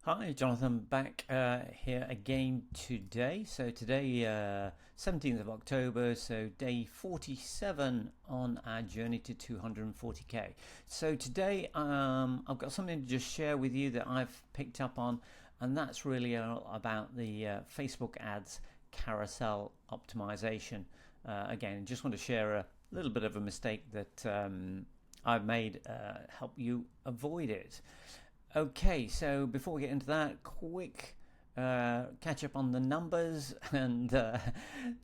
Hi, Jonathan, back here again today. So today, 17th of October, so day 47 on our journey to 240k. So today, I've got something to just share with you that I've picked up on, and that's really about the Facebook ads carousel optimization. Again, just want to share a little bit of a mistake that I've made, help you avoid it. Okay, so before we get into that, quick catch up on the numbers, and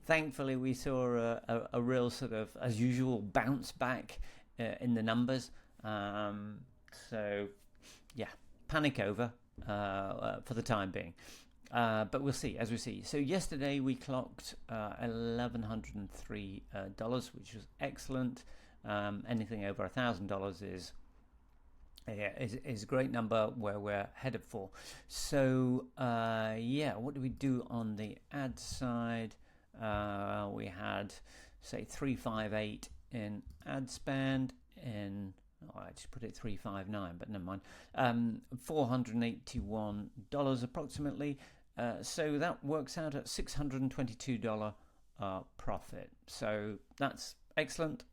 thankfully we saw a real sort of, as usual, bounce back in the numbers. So, yeah, panic over for the time being. But we'll see as we see. So yesterday we clocked $1,103, which was excellent. Anything over $1,000 is a great number where we're headed for. So yeah, what do we do on the ad side? We had say 358 in ad spend in. Oh, I just put it 359, but never mind. $481 approximately. So that works out at $622 profit. So that's excellent.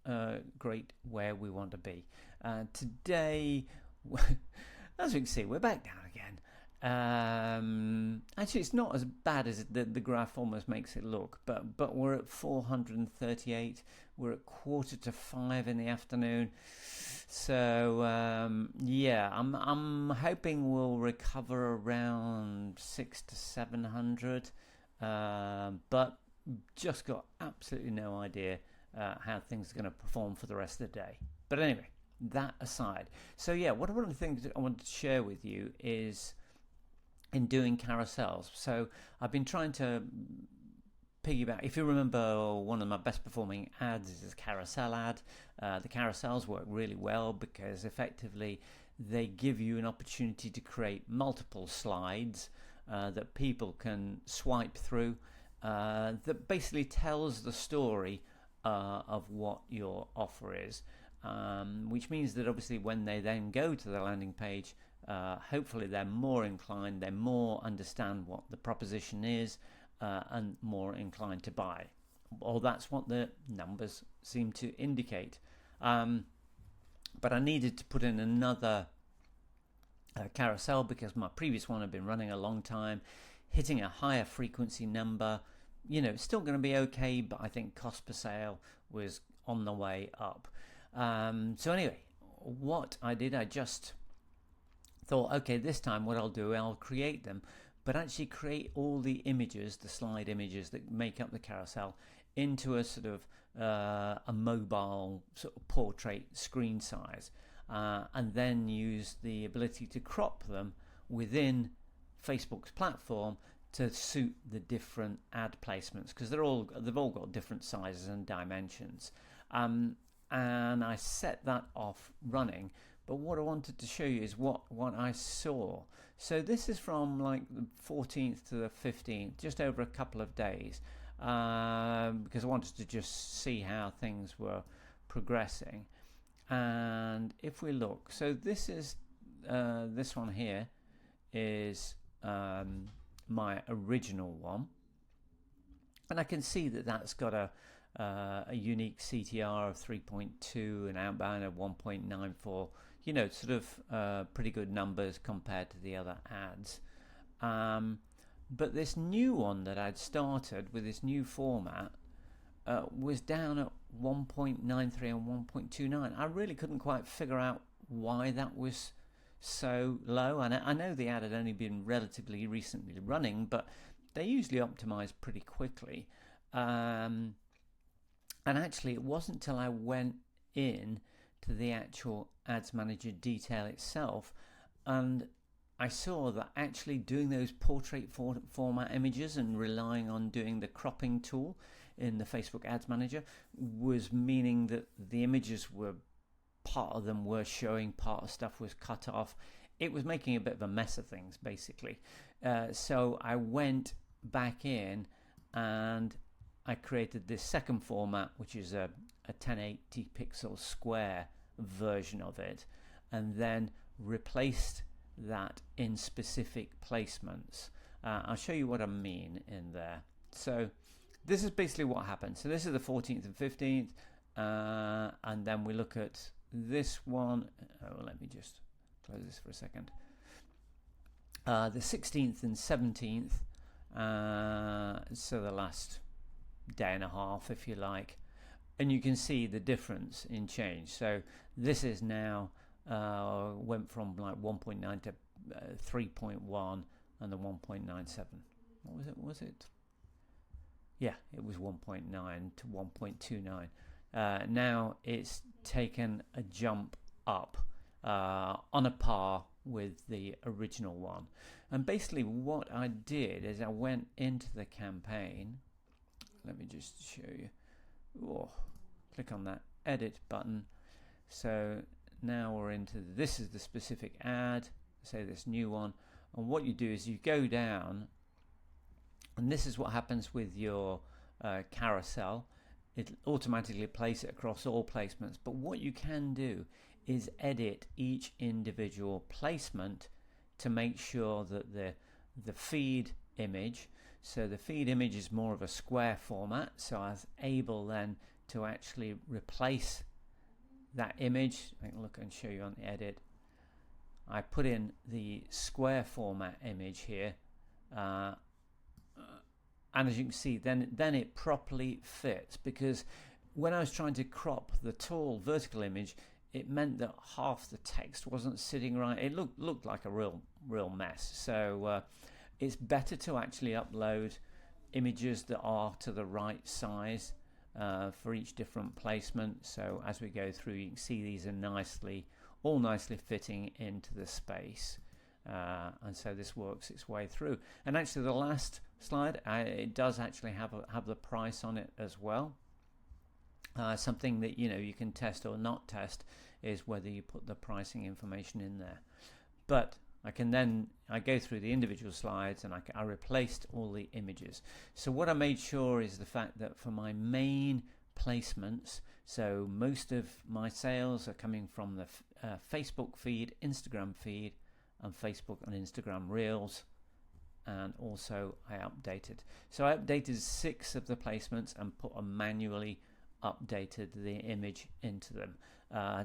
Great where we want to be. Today, as you can see, we're back down again. Actually, it's not as bad as the graph almost makes it look, but we're at 438. We're at 4:45 in the afternoon. So yeah, I'm hoping we'll recover around 600 to 700, but just got absolutely no idea how things are going to perform for the rest of the day. But anyway, that aside, so yeah, one of the things that I wanted to share with you is in doing carousels. So I've been trying to piggyback. If you remember, one of my best performing ads is a carousel ad. The carousels work really well because effectively they give you an opportunity to create multiple slides that people can swipe through, that basically tells the story of what your offer is, which means that obviously when they then go to the landing page, hopefully they're more inclined, they more understand what the proposition is, and more inclined to buy. Or that's what the numbers seem to indicate. But I needed to put in another carousel because my previous one had been running a long time, hitting a higher frequency number. It's still going to be okay, but I think cost per sale was on the way up. So anyway, what I did, I just thought, okay, this time what I'll do, I'll create them, but actually create all the images, the slide images that make up the carousel, into a sort of a mobile sort of portrait screen size, and then use the ability to crop them within Facebook's platform to suit the different ad placements, because they've all got different sizes and dimensions. And I set that off running. But what I wanted to show you is what I saw. So this is from like the 14th to the 15th, just over a couple of days, because I wanted to just see how things were progressing. And if we look, so this is this one here is my original one, and I can see that that's got a unique CTR of 3.2 and outbound of 1.94. Sort of pretty good numbers compared to the other ads. But this new one that I'd started with this new format was down at 1.93 and 1.29. I really couldn't quite figure out why that was so low. And I know the ad had only been relatively recently running, but they usually optimize pretty quickly. And actually, it wasn't until I went in to the actual Ads Manager detail itself, and I saw that actually doing those portrait format images and relying on doing the cropping tool in the Facebook Ads Manager was meaning that the images were, part of them were showing, part of stuff was cut off. It was making a bit of a mess of things, basically. So I went back in and I created this second format, which is a 1080 pixel square version of it, and then replaced that in specific placements. I'll show you what I mean in there. So this is basically what happened. So this is the 14th and 15th, and then we look at this one. Let me just close this for a second. The 16th and 17th, so the last day and a half, if you like, and you can see the difference in change. So this is now went from like 1.9 to 3.1 and the 1.97. What was it? Was it? Yeah, it was 1.9 to 1.29. Now it's taken a jump up on a par with the original one. And basically what I did is I went into the campaign. Let me just show you. Oh, click on that edit button. So now we're into this is the specific ad, say this new one, and what you do is you go down, and this is what happens with your carousel. It automatically places it across all placements, but what you can do is edit each individual placement to make sure that the feed image, so the feed image is more of a square format, so I was able then to actually replace that image. I can look and show you on the edit. I put in the square format image here, and as you can see, then it properly fits, because when I was trying to crop the tall vertical image, it meant that half the text wasn't sitting right. It looked like a real mess. So it's better to actually upload images that are to the right size for each different placement. So as we go through, you can see these are all nicely fitting into the space, and so this works its way through. And actually, the last slide, it does actually have the price on it as well. Something that you can test or not test is whether you put the pricing information in there. But I go through the individual slides, and I replaced all the images. So what I made sure is the fact that for my main placements, so most of my sales are coming from the Facebook feed, Instagram feed, and Facebook and Instagram Reels, and also I updated. So I updated 6 of the placements and manually updated the image into them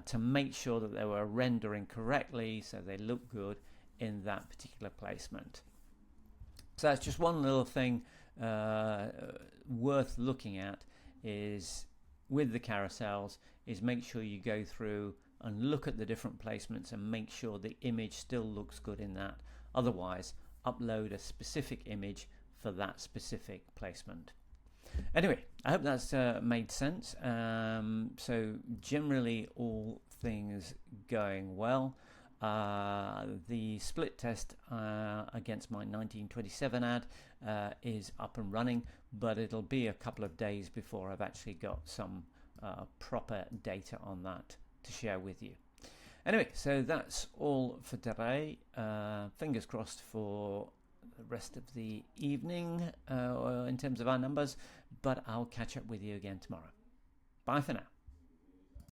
to make sure that they were rendering correctly, so they look good in that particular placement. So that's just one little thing worth looking at, is with the carousels, is make sure you go through and look at the different placements and make sure the image still looks good in that. Otherwise, upload a specific image for that specific placement. Anyway, I hope that's made sense. So generally all things going well. The split test against my 1927 ad is up and running, but it'll be a couple of days before I've actually got some proper data on that to share with you. Anyway, so that's all for today. Fingers crossed for the rest of the evening in terms of our numbers, but I'll catch up with you again tomorrow. Bye for now.